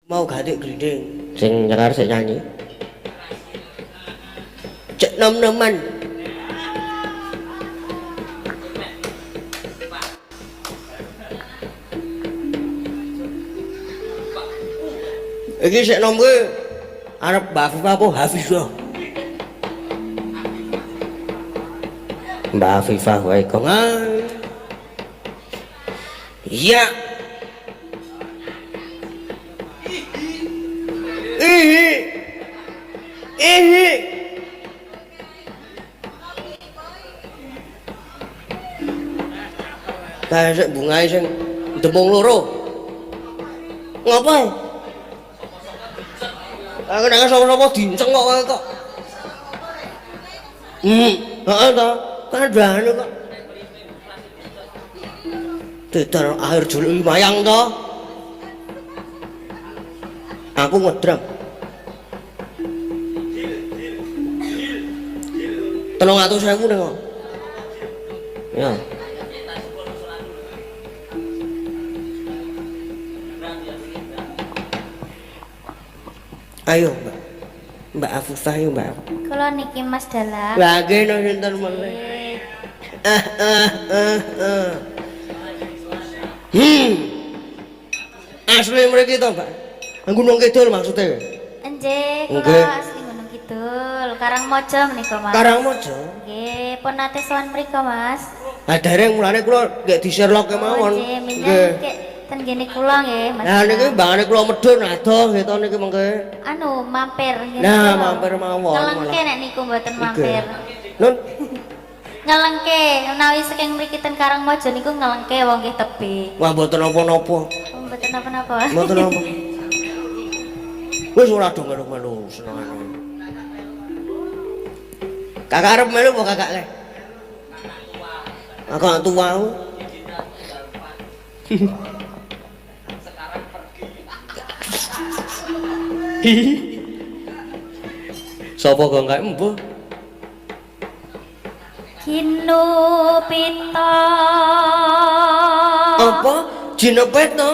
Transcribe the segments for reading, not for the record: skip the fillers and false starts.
Mau gatik glinding. Sing nyekar sik nyanyi. Cek nom-noman. Iki sik nom kuwi arep Mbak Afifah apa Hafizah? Mbak Afifah wae kok. Iya. Ihi. Ihi. Kayak sik bungae sing demung loro. Ngapa? Aku nek sapa-sapa dinceng kok kowe kok. Heeh to. Kandhane kok. Dedar akhir juluk mayang to. Aku ngedram. 300.000 ning kok. Ya. Ayo, Mbak. Mbak Afifah yo, Mbak. Kula niki Mas Dalang. Lah kene sinten meneh. Asli mriki to, Mbak. Gunung Kidul maksudnya. Nggih, Nggih. kula asli Gunung Kidul, Karangmojo menika, Mas. Karangmojo. Nggih, pun nate sowan mriku, Mas. Lah dereng mulane kula nggih di Sherlock kemawon. Nggih, minjen kek ten gene kula nggih, Mas. Lah niki mbangane kula medhun adoh nggih to niki mengke. Anu, mampir nggih. Nah, mampir mawon. Ngelengke nek niku mboten mampir. Nun, Ngelengke, menawi saking mriki ten Karangmojo niku ngelengke wong nggih tebih. wah mboten napa-napa. Mboten napa-napa. Mboten napa. Wis ora do melu-melu senengane. Kakak arep melu apa kakak le? Kakak tua. Sapa kok gak embuh? Kinu pita. Apa? Jinepet to?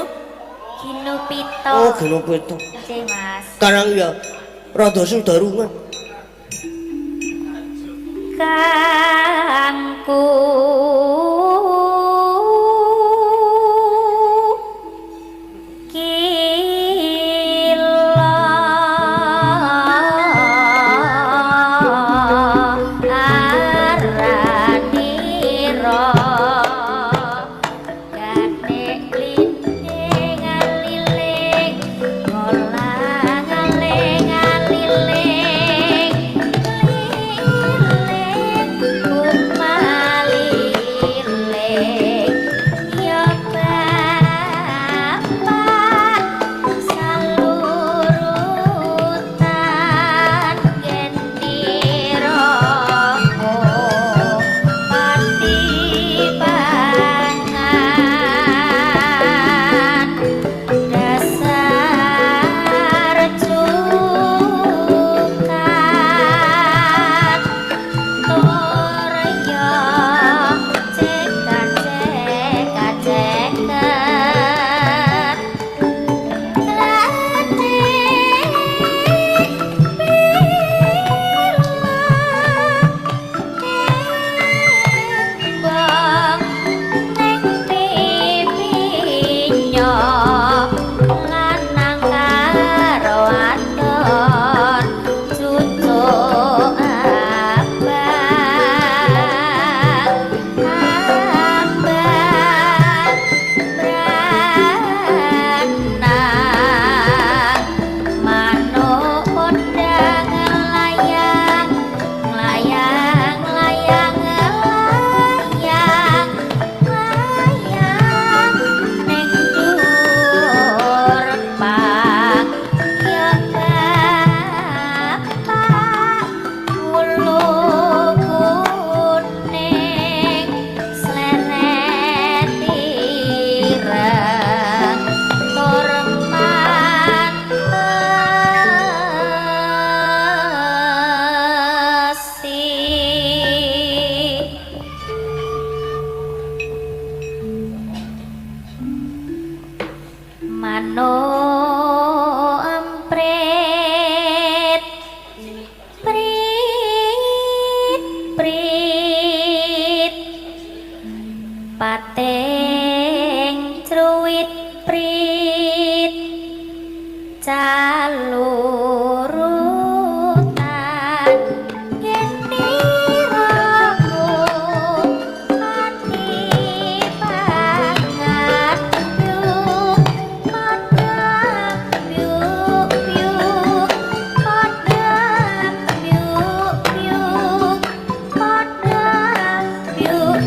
Kinu pita. Oh, jinepet to. Nggih, Mas. Sekarang ya rada sudarungan. Kangku calurutan kene raku ati banget yuk padam yuk yuk padam yuk yuk padam yuk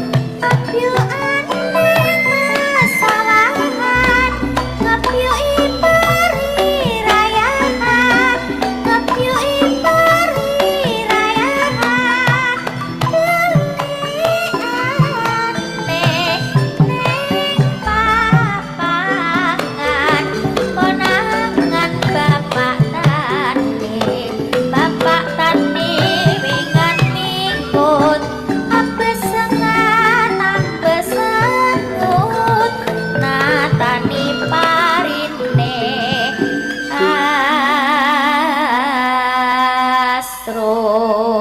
yuk aneh masalahan ngapyuk ipari rayahan ngapyuk ipari rayahan aneh neng papangan konangan bapak tani wingan mingkut abesengan abesengut natani parine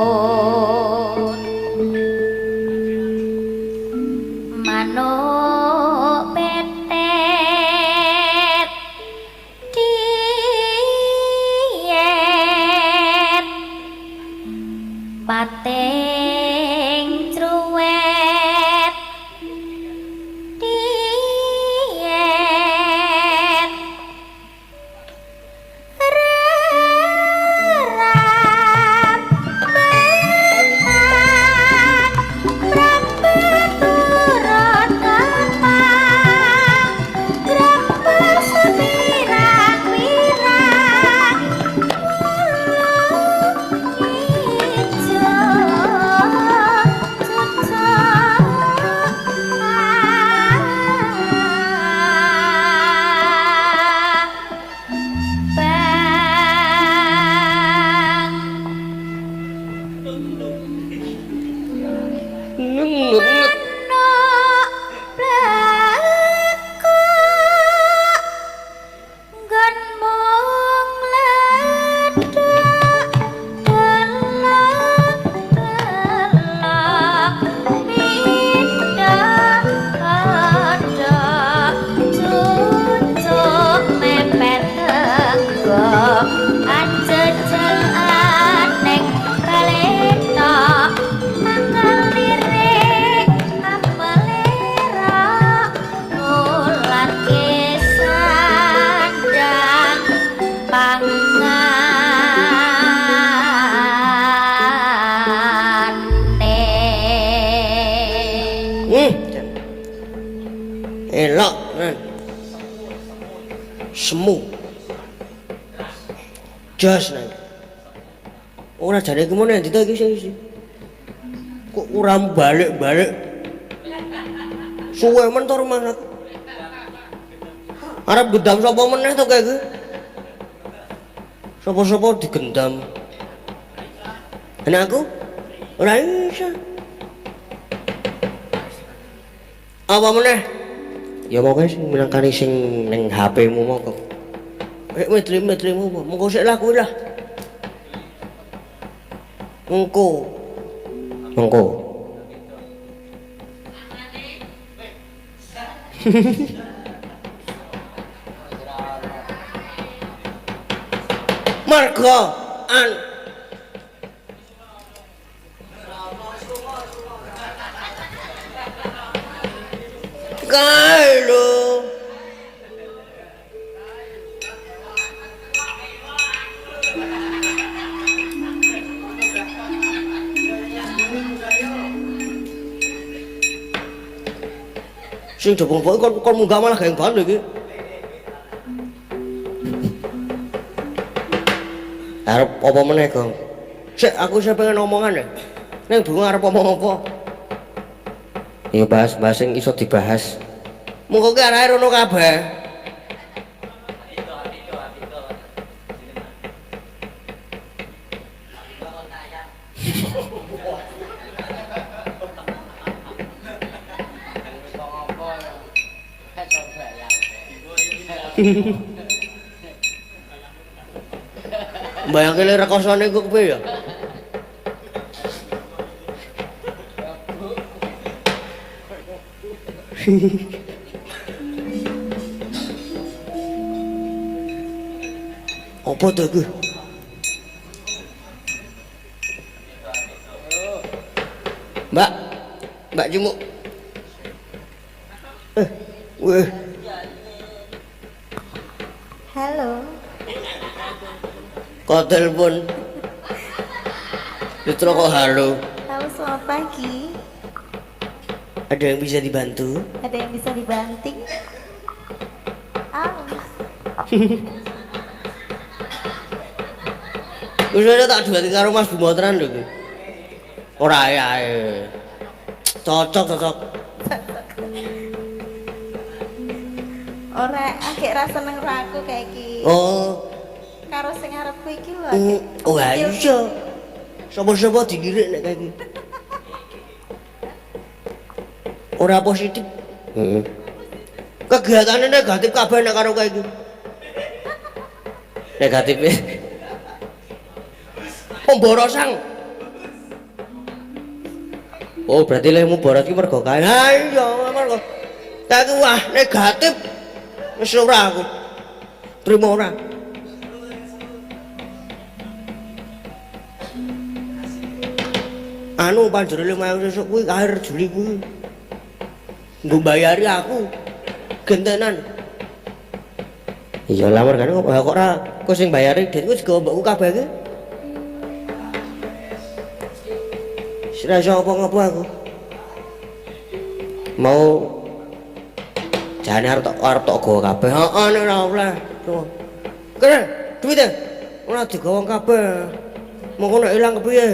asrun manuk petet diet pating cruwet diet reram benan brambet turut kepang gremper sepirang-pirang Gun mung ledak delak pindah ada cucuk mepet tegak ajejel aneng kaleta manggal lirik amelera ular kesandang pangane elok kan semu jas nang ora jane ki meneh ndita iki sih kok ora balik-balik suwe men to rumah aku arep gendam sapa meneh to kae iki sapa-sapa digendam ana aku ora iso apa meneh Ya pokoke sing minangkani sing ning HP-mu mongko. metrimu monggo sik lah kuwi lah engko Mongko. marga Kailo sing jebong pokoke kon munggah malah geng banget iki Arep apa meneh, Gong? sik aku sing pengen omongan ya ning bingung arep omong apa Ya bahas-bahas sing iso dibahas. mengko ki arahe rono kabeh bayangke lek rekosane iku kepiye ya Apa to iku? Mbak. Mbak Jumuk. Weh. Halo. Kok telepon? Justru kok halo. Halo, selamat pagi. Ada yang bisa dibantu? Ada yang bisa dibanting? Wis ada tak duwe karo Mas Bumotran lho iki. Ora ae. Cocok. Ora agak rasa seneng aku kayak iki. Oh. Karo sing arepku iki lho. Oh, iya. Sopo-sopo dilirik nek kayak iki. Ora positif. Heeh. Kegiatannya negatif kabeh nek karo kayak iki. Negatif ya. Pemborosan. Oh, berarti lemu boros ki mergo kae. Ha iya, mergo. Kayak iki wah negatif. Wis ora aku. Terima ora. Anu panjere 5.000 sesuk kuwi akhir Juli kuwi. Nggo bayari aku. Gentenan. Iya lamar kan kok ora kok sing bayari Duit kuwi digawa mbokku kabeh iki. Sira iso apa-apa aku. mau jane arep tok gawa kabeh. Heeh nek ora oleh. Kene, duwite. Ora digawa kabeh. Mongko nek ilang kepiye?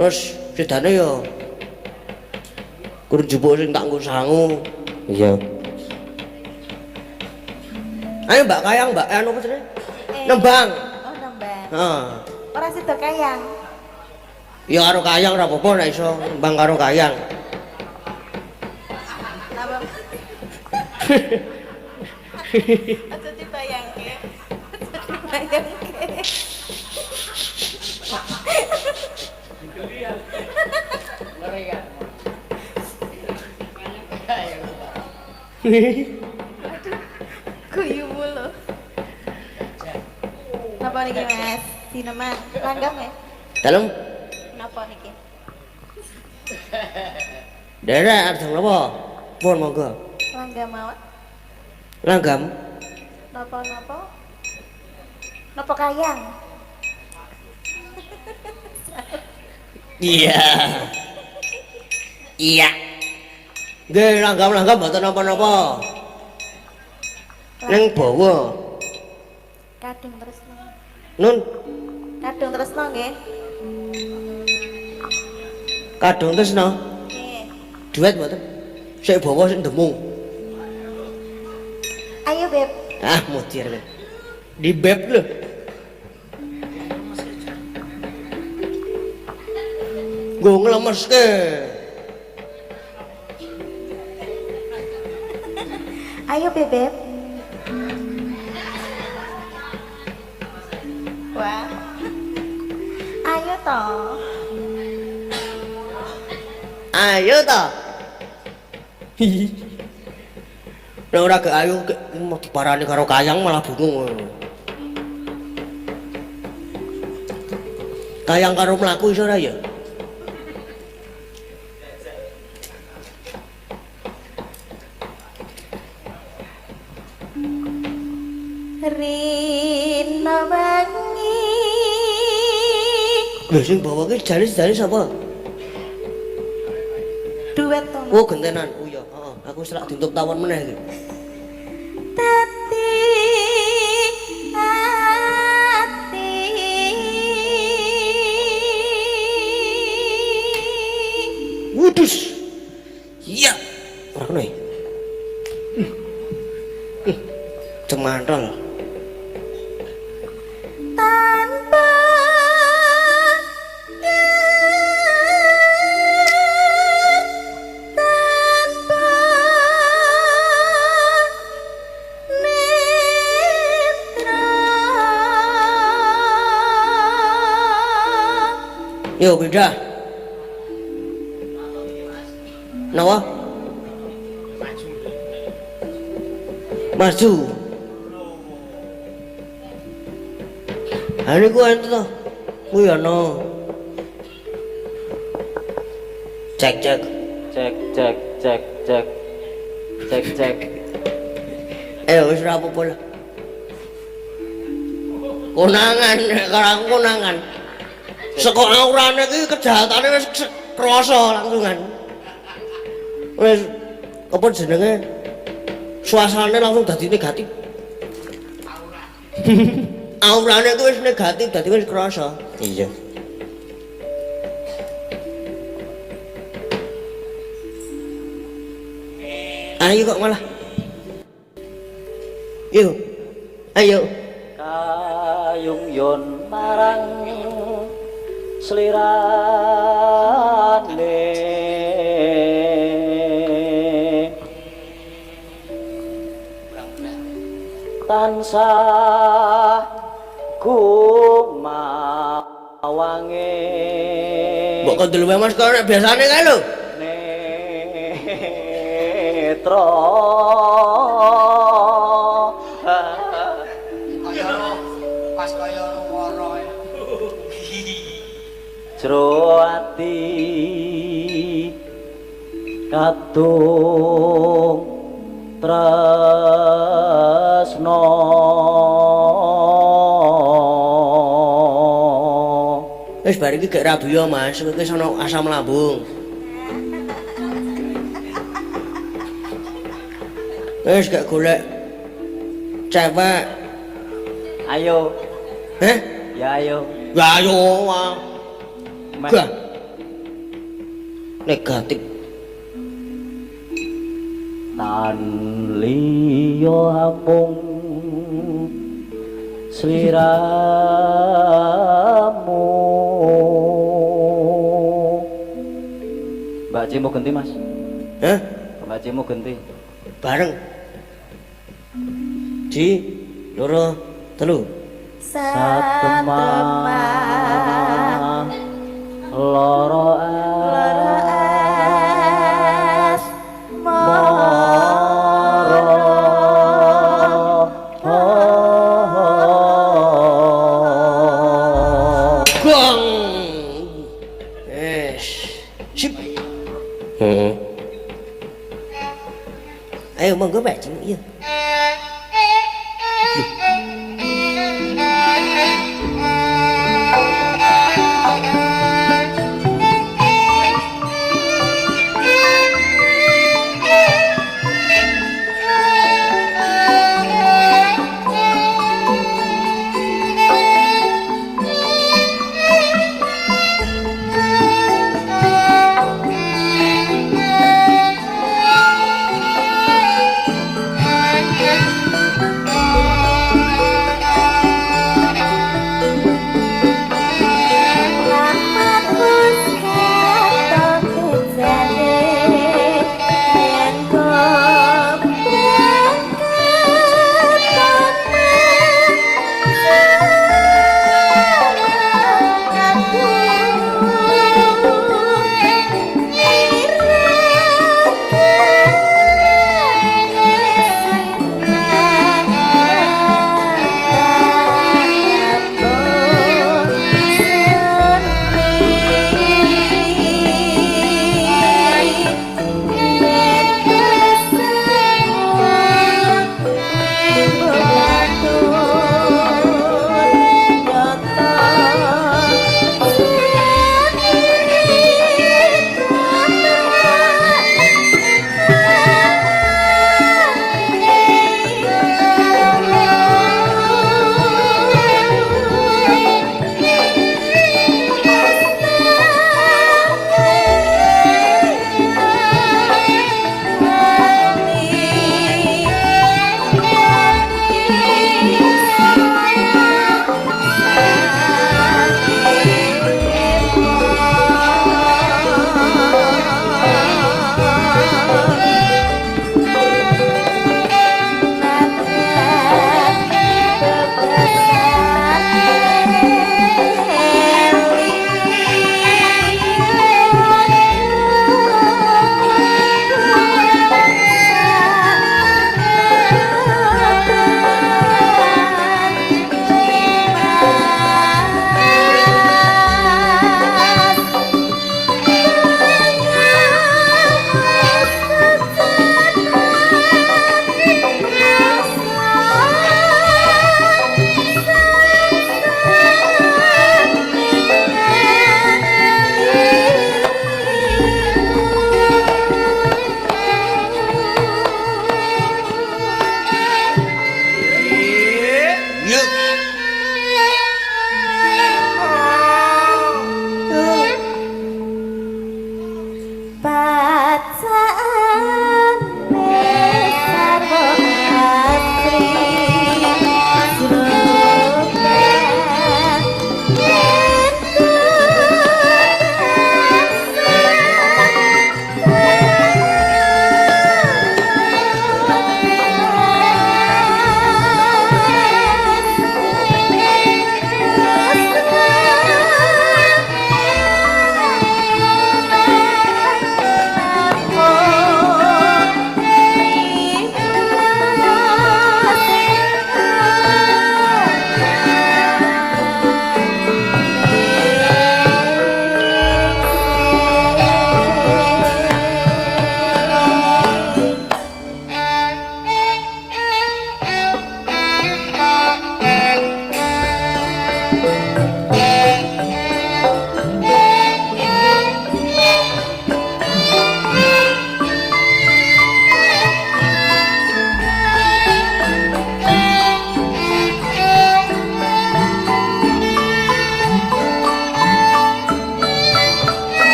Terus sedane yo kudu jupuk sing tak nggo sangu. Iya. Ayo Mbak Kayang, Mbak anu apa jenenge? Nembang. Oh, nembang. Heeh. Ora sida kayang. Ya karo Kayang ora apa-apa nek iso nembang karo Kayang. Napa? Aja dibayangke. Aja dibayangke. Guyu mulu. Napa niki Mas? Sineman langgam ya? Dalem. Napa niki? Derek arep napa? Pun monggo. Langgam mawon. Langgam. Napa? Napa kayang? Iya. Iya. Nggih, langgam-langgam mboten napa-napa. Ning bawa. Kadung tresno. Nun, Kadung tresno nggih. kadung tresno. Nggih. Duet mboten. Sik bawa sing demung. Ayo, Beb. Ah, mudir. Di beb lho. Nggo nglemeske. Ayo, Bebek. Wah. Ayo toh. Ayo ta. Nek ora gak ayo mau diparani karo Kayang malah bingung. Kayang karo mlaku iso ora ya? Rina wangi. Lho sing bawa ki jane sapa? Duet toh. Oh, gentenan. Oh iya, heeh. Aku serak ditutup tawon meneh iki. Tati ati. Wudus. Iya. Ora kena ya? Cemantol. Tanpa tanpa netra. Yo beda. Nawa? Maju. Ha niku enten to. Kuwi ana. Cek cek. Cek cek cek cek. Cek cek. Wis ora apa-apa lah. Konangan, karang konangan. Saka aurane iki kejahatane wis krasa langsungan. Wis apa jenenge? Suasanane langsung dadi negatif. Aurane ku wis negatif dadi wis krasa. Iya. Ayo kok malah. Yuk. Ayo. Kayung yon marang slirane tansah kumawange Mbok kandel wae Mas kok nek biasane kae lho. Netra pas kaya wara jero ati katung tresno Wis bar iki gek rabiya Mas, kowe wis ana asam lambung. Wis gak golek cewek. ayo Heh? ya ayo Ya ayo Mas. Meh. Gak. Negatif. tan liya amung sliramu Mbak Ci mau ganti Mas Heh? Mbak Ci mau ganti Bareng. Di loro telu. satemah loro as Gong. Sip. Heeh. Ayo monggo Mbak Cing. Iya.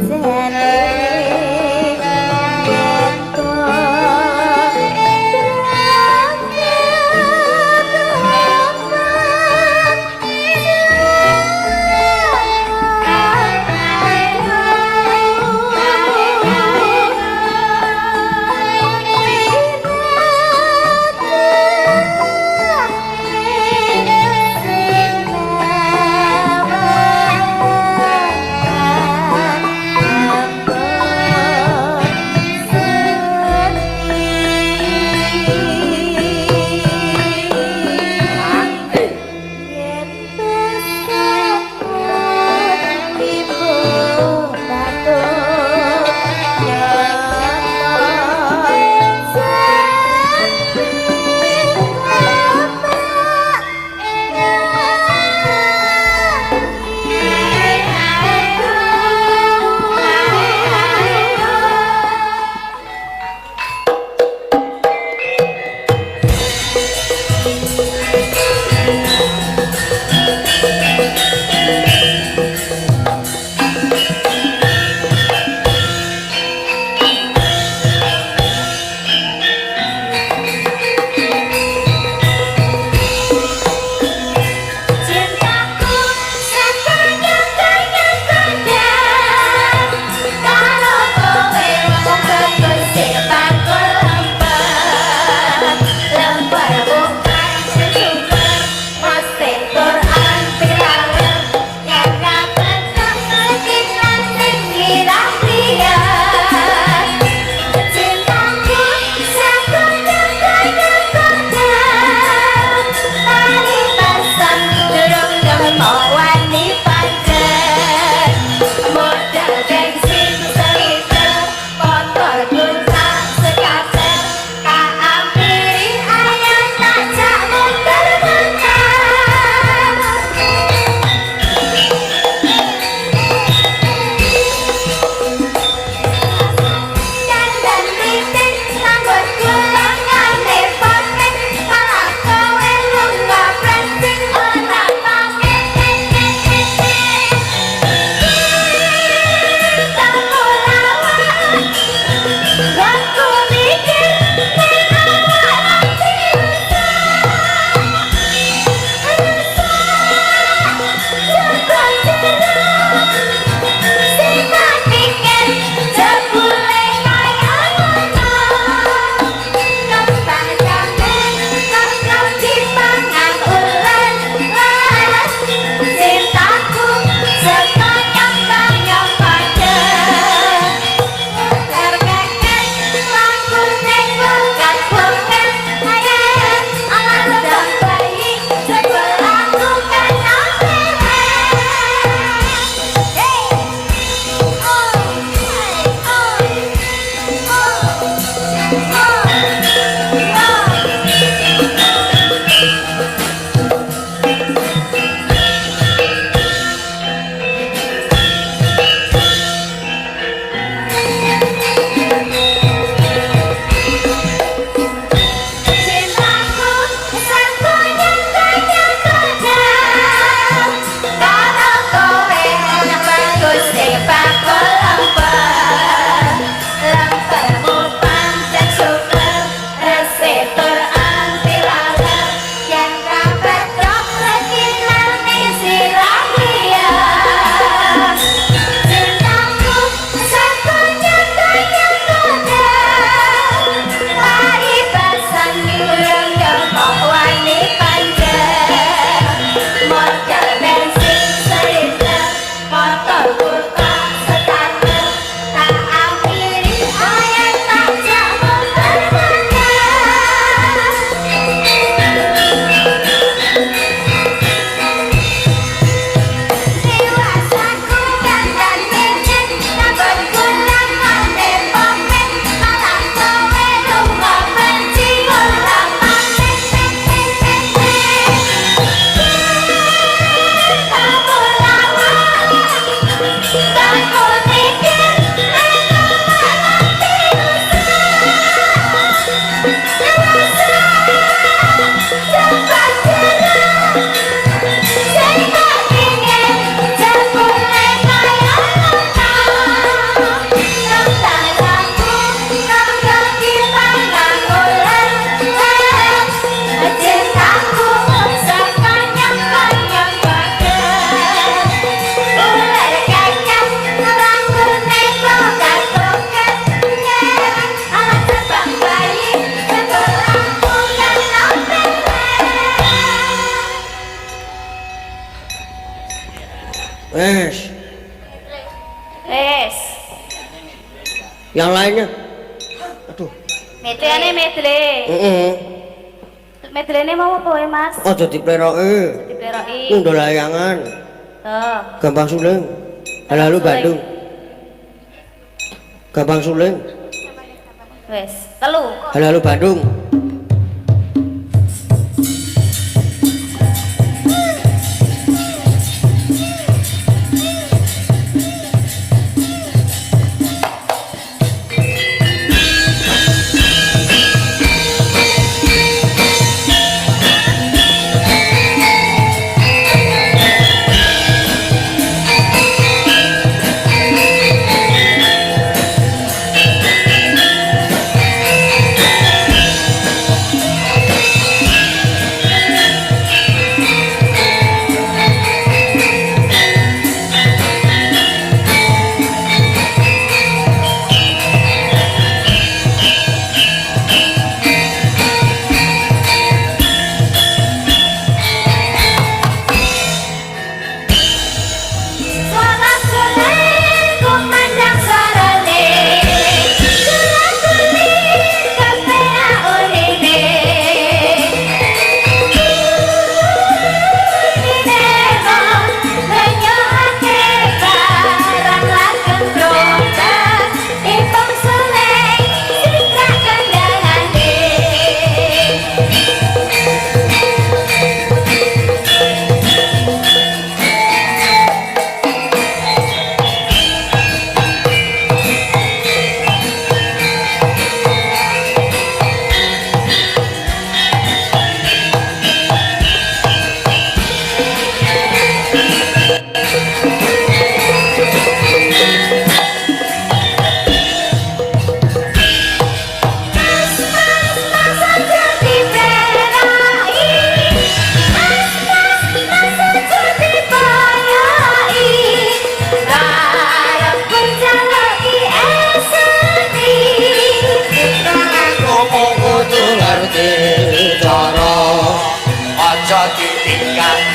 Hamba Yang lainnya. Aduh. Medlene medle. Heeh. Medlene mau apa wae, Mas? Aja dipleroki. Dipleroki. Undol layangan. Tuh. Gampang suling. Halo Bandung. Gampang suling. Wes, telu. Halo Bandung.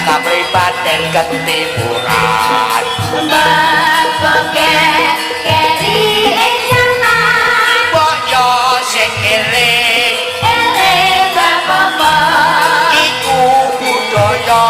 Kapribaden ketimuran Bapak keri jaman boyo sing eling bapak iku budaya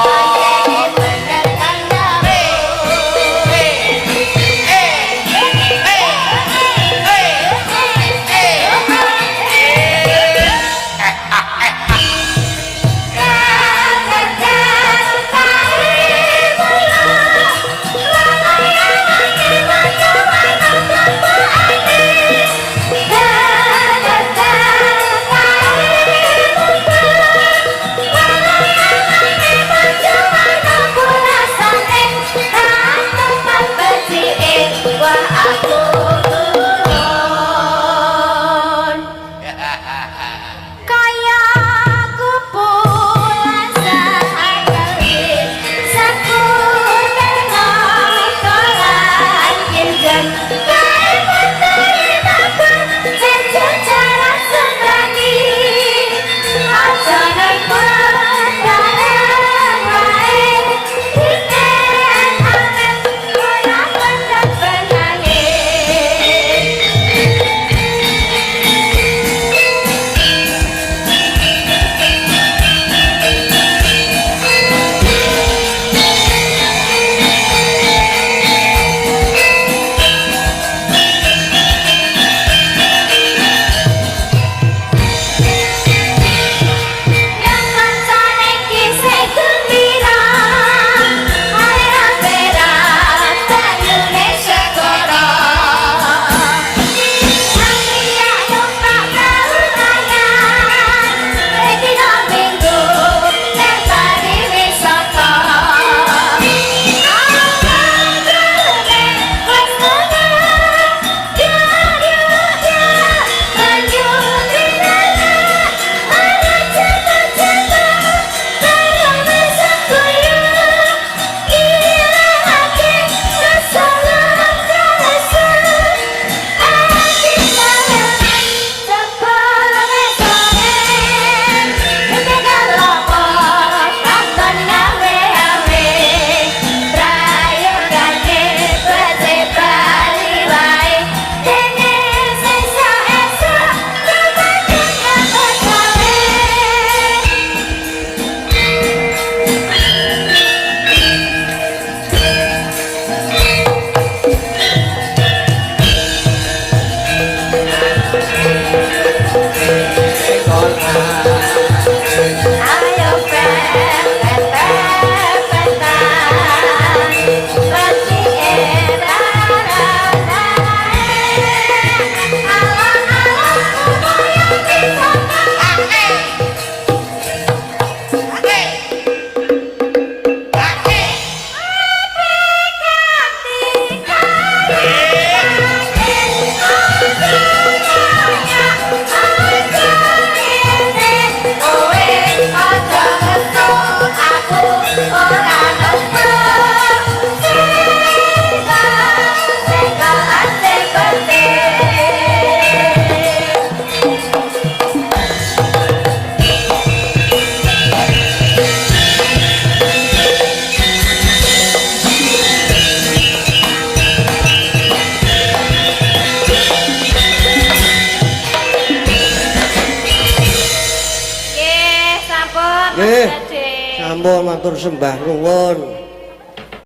Nggih. Ade. Sampun matur sembah nuwun.